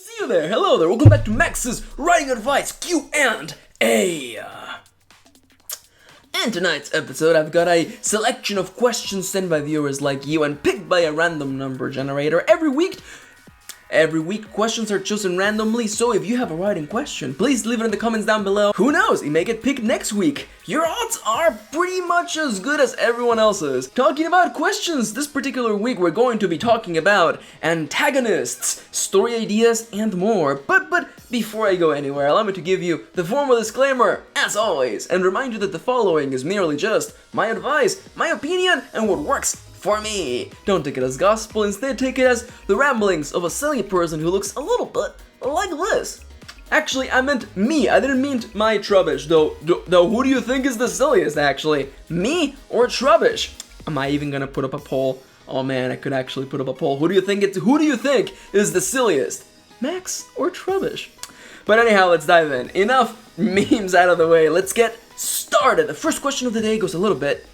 see you there. Hello there. Welcome back to Max's Writing Advice Q&A. In tonight's episode, I've got a selection of questions sent by viewers like you and picked by a random number generator every week. Every week, questions are chosen randomly, so if you have a writing question, please leave it in the comments down below. Who knows, you may get picked next week. Your odds are pretty much as good as everyone else's. Talking about questions, this particular week we're going to be talking about antagonists, story ideas, and more. But before I go anywhere, allow me to give you the formal disclaimer, as always, and remind you that the following is merely just my advice, my opinion, and what works for me. Don't take it as gospel, instead take it as the ramblings of a silly person who looks a little bit like this. Actually, I meant me, I didn't mean my Trubbish, though who do you think is the silliest actually? Me or Trubbish? Am I even gonna put up a poll? Oh man, I could actually put up a poll. Who do you think is the silliest? Max or Trubbish? But anyhow, let's dive in. Enough memes out of the way, let's get started. The first question of the day goes a little bit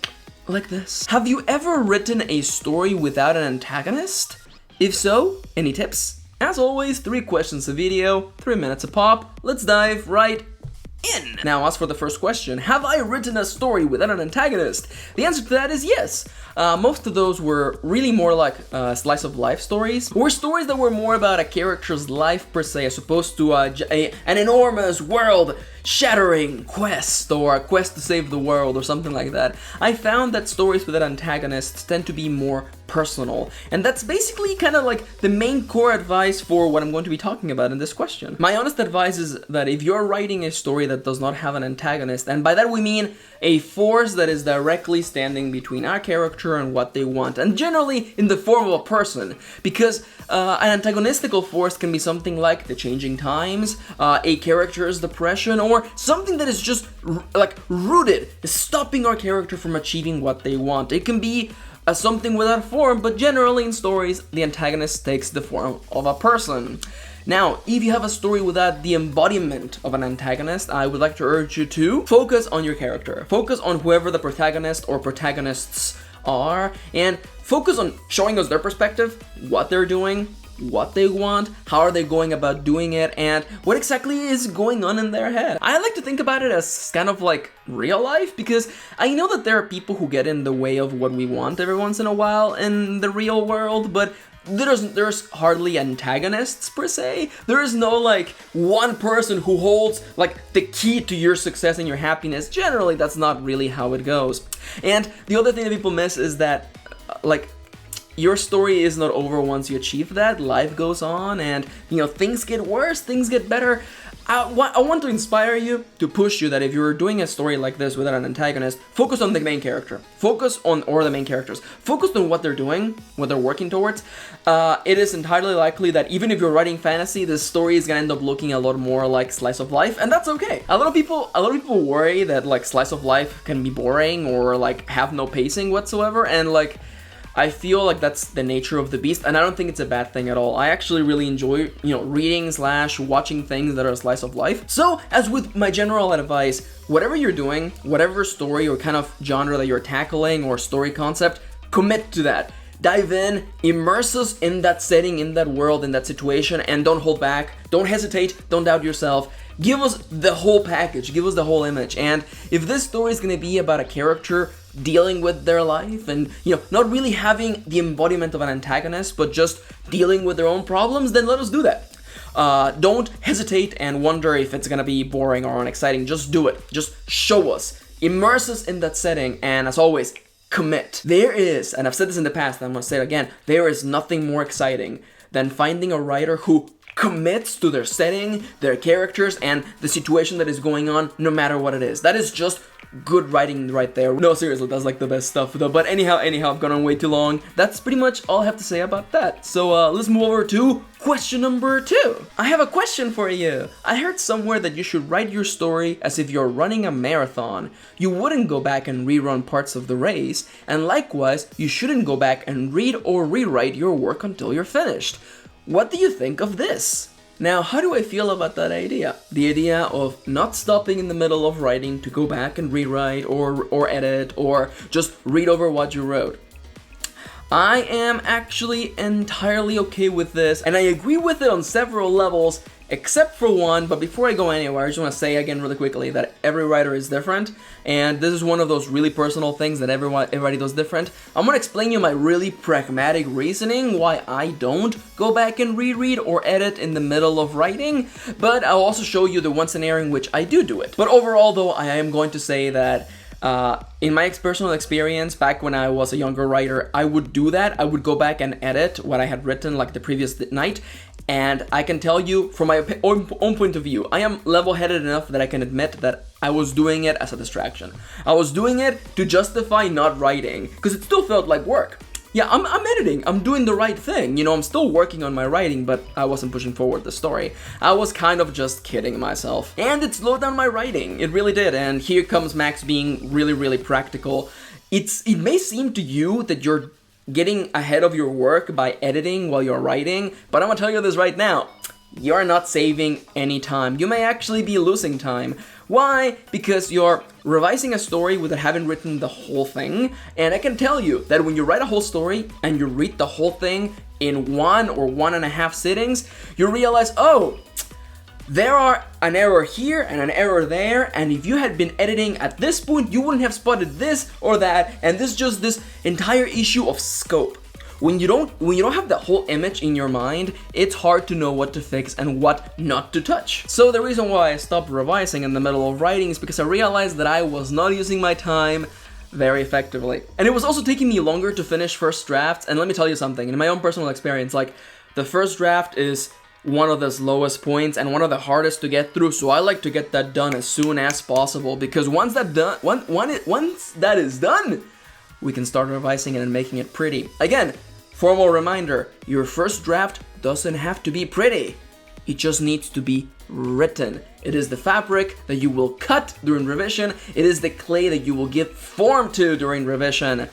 like this. Have you ever written a story without an antagonist? If so, any tips? As always, 3 questions a video, 3 minutes a pop. Let's dive right in. Now, as for the first question, have I written a story without an antagonist? The answer to that is yes. Most of those were really more like slice of life stories, or stories that were more about a character's life per se, as opposed to an enormous world-shattering quest, or a quest to save the world, or something like that. I found that stories without antagonists tend to be more personal, and that's basically kind of like the main core advice for what I'm going to be talking about in this question. My honest advice is that if you're writing a story that does not have an antagonist, and by that we mean a force that is directly standing between our character and what they want, and generally in the form of a person, because an antagonistical force can be something like the changing times, a character's depression, or something that is just rooted, stopping our character from achieving what they want. It can be something without form, but generally in stories, the antagonist takes the form of a person. Now, if you have a story without the embodiment of an antagonist, I would like to urge you to focus on your character. Focus on whoever the protagonist or protagonists are, and focus on showing us their perspective, what they're doing, what they want, how are they going about doing it, and what exactly is going on in their head. I like to think about it as kind of like real life, because I know that there are people who get in the way of what we want every once in a while in the real world, but there's hardly antagonists per se. There is no like one person who holds like the key to your success and your happiness. Generally, that's not really how it goes. And the other thing that people miss is that your story is not over once you achieve that. Life goes on, and things get worse, things get better. I want to inspire you, to push you, that if you're doing a story like this without an antagonist, focus on the main character. Or the main characters. Focus on what they're doing, what they're working towards. It is entirely likely that even if you're writing fantasy, this story is gonna end up looking a lot more like slice of life, and that's okay. A lot of people worry that like slice of life can be boring or like have no pacing whatsoever, and like I feel like that's the nature of the beast, and I don't think it's a bad thing at all. I actually really enjoy, reading / watching things that are a slice of life. So, as with my general advice, whatever you're doing, whatever story or kind of genre that you're tackling or story concept, commit to that. Dive in, immerse us in that setting, in that world, in that situation, and don't hold back, don't hesitate, don't doubt yourself. Give us the whole package, give us the whole image. And if this story is going to be about a character dealing with their life and, not really having the embodiment of an antagonist, but just dealing with their own problems, then let us do that. Don't hesitate and wonder if it's going to be boring or unexciting. Just do it. Just show us. Immerse us in that setting, and as always, commit. There is, and I've said this in the past, and I'm going to say it again, there is nothing more exciting than finding a writer who commits to their setting, their characters, and the situation that is going on, no matter what it is. That is just good writing right there. No, seriously, that's like the best stuff though. But anyhow, I've gone on way too long. That's pretty much all I have to say about that. So let's move over to question number 2. I have a question for you. I heard somewhere that you should write your story as if you're running a marathon. You wouldn't go back and rerun parts of the race, and likewise, you shouldn't go back and read or rewrite your work until you're finished. What do you think of this? Now, how do I feel about that idea? The idea of not stopping in the middle of writing to go back and rewrite or edit or just read over what you wrote. I am actually entirely okay with this, and I agree with it on several levels, except for one. But before I go anywhere, I just want to say again really quickly that every writer is different, and this is one of those really personal things that everybody does different. I'm going to explain you my really pragmatic reasoning why I don't go back and reread or edit in the middle of writing, but I'll also show you the one scenario in which I do it. But overall though, I am going to say that in my personal experience, back when I was a younger writer, I would do that. I would go back and edit what I had written like the previous night, and I can tell you from my own point of view, I am level-headed enough that I can admit that I was doing it as a distraction. I was doing it to justify not writing, because it still felt like work. Yeah, I'm editing, I'm doing the right thing, you know, I'm still working on my writing, but I wasn't pushing forward the story. I was kind of just kidding myself. And it slowed down my writing, it really did, and here comes Max being really practical. It may seem to you that you're getting ahead of your work by editing while you're writing, but I'm gonna tell you this right now. You're not saving any time. You may actually be losing time. Why? Because you're revising a story without having written the whole thing, and I can tell you that when you write a whole story and you read the whole thing in 1 or 1.5 sittings, you realize, oh, there are an error here and an error there, and if you had been editing at this point, you wouldn't have spotted this or that, and this is just this entire issue of scope. When you don't have the whole image in your mind, it's hard to know what to fix and what not to touch. So the reason why I stopped revising in the middle of writing is because I realized that I was not using my time very effectively. And it was also taking me longer to finish first drafts, and let me tell you something, in my own personal experience, like, the first draft is one of the lowest points and one of the hardest to get through, so I like to get that done as soon as possible, because once that is done, we can start revising it and making it pretty. Again, formal reminder, your first draft doesn't have to be pretty. It just needs to be written. It is the fabric that you will cut during revision. It is the clay that you will give form to during revision.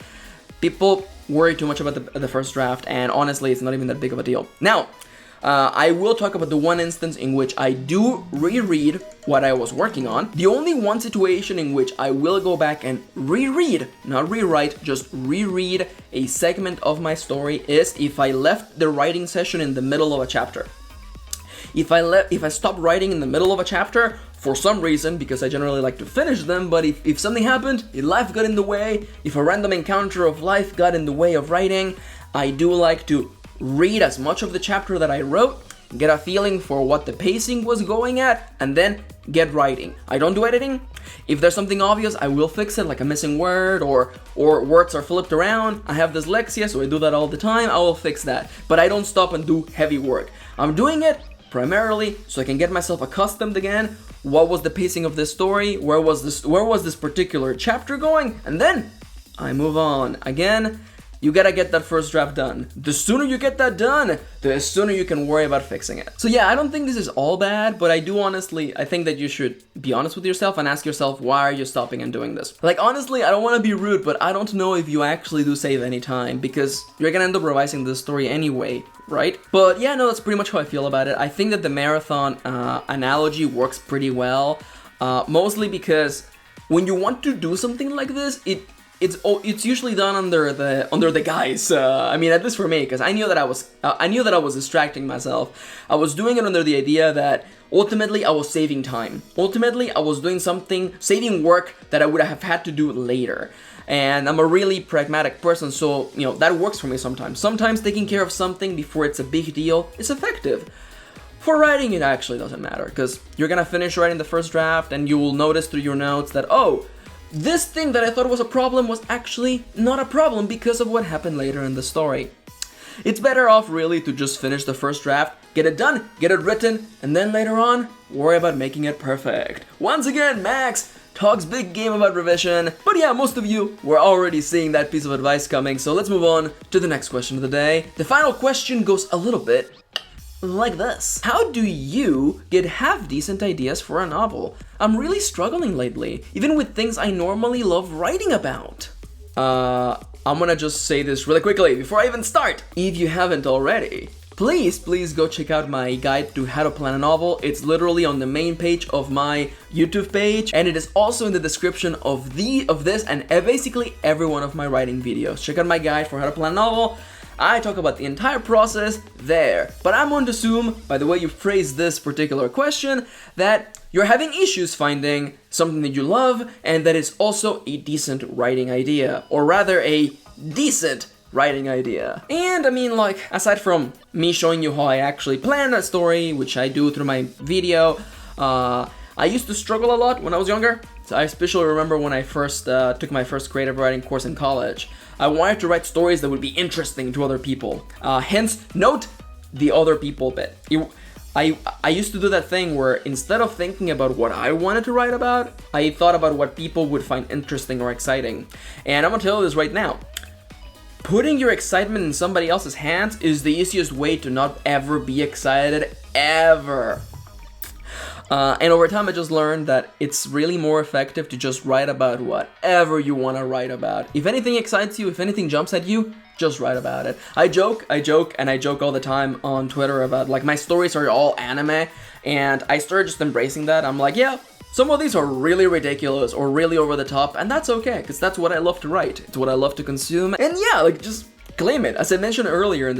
People worry too much about the first draft, and honestly, it's not even that big of a deal. Now, I will talk about the one instance in which I do reread what I was working on. The only one situation in which I will go back and reread, not rewrite, just reread a segment of my story is if I left the writing session in the middle of a chapter. If I stop writing in the middle of a chapter, for some reason, because I generally like to finish them, but if something happened, if life got in the way, if a random encounter of life got in the way of writing, I do like to read as much of the chapter that I wrote, get a feeling for what the pacing was going at, and then get writing. I don't do editing. If there's something obvious, I will fix it, like a missing word or words are flipped around. I have dyslexia, so I do that all the time. I will fix that. But I don't stop and do heavy work. I'm doing it primarily so I can get myself accustomed again. What was the pacing of this story? Where was this particular chapter going? And then I move on. Again, you gotta get that first draft done. The sooner you get that done, the sooner you can worry about fixing it. So yeah, I don't think this is all bad, but I think that you should be honest with yourself and ask yourself, why are you stopping and doing this? Like, honestly, I don't want to be rude, but I don't know if you actually do save any time, because you're gonna end up revising this story anyway, right? But yeah, no, that's pretty much how I feel about it. I think that the marathon analogy works pretty well, mostly because when you want to do something like this, it's usually done under the guise. I mean, at least for me, because I knew that I was distracting myself. I was doing it under the idea that ultimately I was saving time. Ultimately, I was doing something, saving work that I would have had to do later. And I'm a really pragmatic person, so you know that works for me sometimes. Sometimes taking care of something before it's a big deal is effective. For writing, it actually doesn't matter, because you're gonna finish writing the first draft, and you will notice through your notes that, oh, this thing that I thought was a problem was actually not a problem because of what happened later in the story. It's better off really to just finish the first draft, get it done, get it written, and then later on, worry about making it perfect. Once again, Max talks big game about revision. But yeah, most of you were already seeing that piece of advice coming, so let's move on to the next question of the day. The final question goes a little bit like this. How do you get half-decent ideas for a novel? I'm really struggling lately, even with things I normally love writing about. I'm gonna just say this really quickly before I even start. If you haven't already, please go check out my guide to how to plan a novel. It's literally on the main page of my YouTube page, and it is also in the description of this and basically every one of my writing videos. Check out my guide for how to plan a novel. I talk about the entire process there. But I'm going to assume, by the way you phrase this particular question, that you're having issues finding something that you love and that is also a decent writing idea, or rather a decent writing idea. And I mean, like, aside from me showing you how I actually plan a story, which I do through my video, I used to struggle a lot when I was younger. So I especially remember when I first took my first creative writing course in college. I wanted to write stories that would be interesting to other people. Hence, note the other people bit. I used to do that thing where instead of thinking about what I wanted to write about, I thought about what people would find interesting or exciting. And I'm gonna tell you this right now. Putting your excitement in somebody else's hands is the easiest way to not ever be excited, ever. And over time I just learned that it's really more effective to just write about whatever you want to write about. If anything excites you, if anything jumps at you, just write about it. I joke all the time on Twitter about, like, my stories are all anime, and I started just embracing that. I'm like, yeah, some of these are really ridiculous or really over the top, and that's okay, because that's what I love to write. It's what I love to consume, and yeah, like, just claim it. As I mentioned earlier in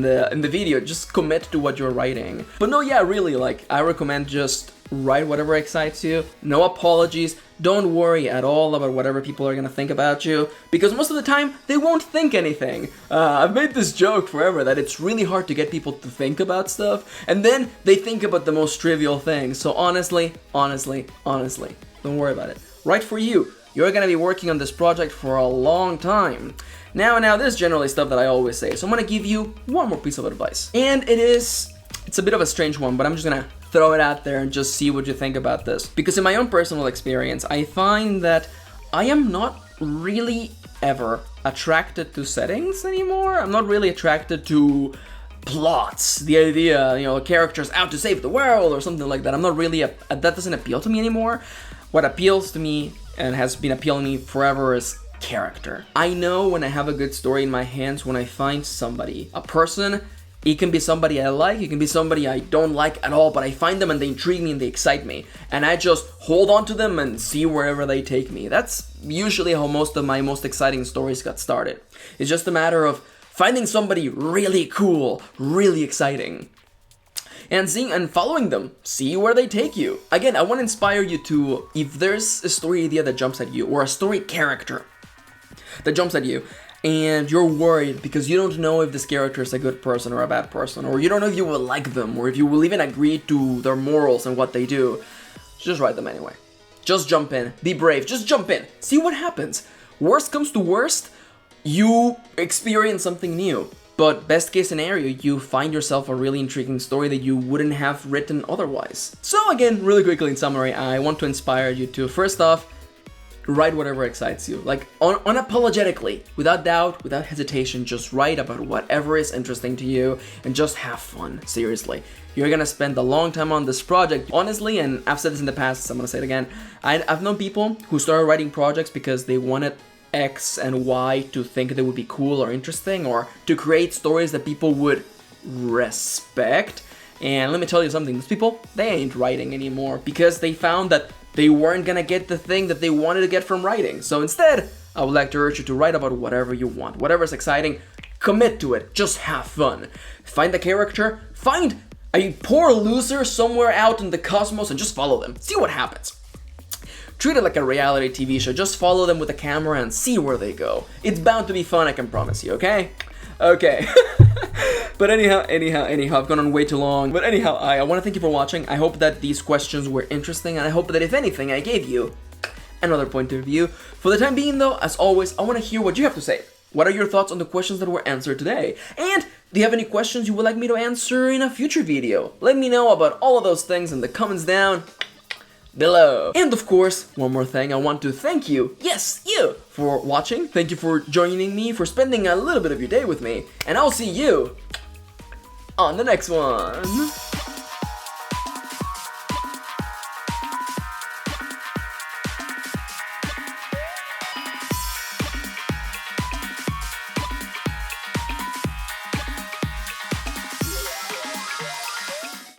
the video, just commit to what you're writing. But no, yeah, really, like, I recommend just write whatever excites you. No apologies. Don't worry at all about whatever people are gonna think about you, because most of the time they won't think anything. I've made this joke forever that it's really hard to get people to think about stuff, and then they think about the most trivial things. So honestly, don't worry about it. Write for you. You're gonna be working on this project for a long time. Now this is generally stuff that I always say, so I'm gonna give you one more piece of advice. And it's a bit of a strange one, but I'm just gonna throw it out there and just see what you think about this. Because in my own personal experience, I find that I am not really ever attracted to settings anymore. I'm not really attracted to plots, the idea, characters out to save the world or something like that. I'm not really, that doesn't appeal to me anymore. What appeals to me and has been appealing to me forever is character. I know when I have a good story in my hands, when I find somebody, a person. It can be somebody I like, it can be somebody I don't like at all, but I find them and they intrigue me and they excite me. And I just hold on to them and see wherever they take me. That's usually how most of my most exciting stories got started. It's just a matter of finding somebody really cool, really exciting, and seeing and following them, see where they take you. Again, I want to inspire you to, if there's a story idea that jumps at you, or a story character that jumps at you, and you're worried because you don't know if this character is a good person or a bad person, or you don't know if you will like them, or if you will even agree to their morals and what they do, just write them anyway. Just jump in. Be brave. Just jump in. See what happens. Worst comes to worst, you experience something new. But best case scenario, you find yourself a really intriguing story that you wouldn't have written otherwise. So again, really quickly in summary, I want to inspire you to, first off, write whatever excites you. Like, unapologetically, without doubt, without hesitation, just write about whatever is interesting to you and just have fun, seriously. You're gonna spend a long time on this project. Honestly, and I've said this in the past, so I'm gonna say it again, I've known people who started writing projects because they wanted X and Y to think they would be cool or interesting, or to create stories that people would respect. And let me tell you something, these people, they ain't writing anymore because they found that they weren't gonna get the thing that they wanted to get from writing. So instead, I would like to urge you to write about whatever you want. Whatever's exciting, commit to it. Just have fun. Find the character, find a poor loser somewhere out in the cosmos and just follow them. See what happens. Treat it like a reality TV show. Just follow them with a camera and see where they go. It's bound to be fun, I can promise you, okay? Okay. But anyhow, I've gone on way too long. But anyhow, I want to thank you for watching. I hope that these questions were interesting, and I hope that if anything, I gave you another point of view. For the time being though, as always, I want to hear what you have to say. What are your thoughts on the questions that were answered today? And do you have any questions you would like me to answer in a future video? Let me know about all of those things in the comments down below. And of course, one more thing, I want to thank you, yes, you, for watching. Thank you for joining me, for spending a little bit of your day with me. And I'll see you on the next one.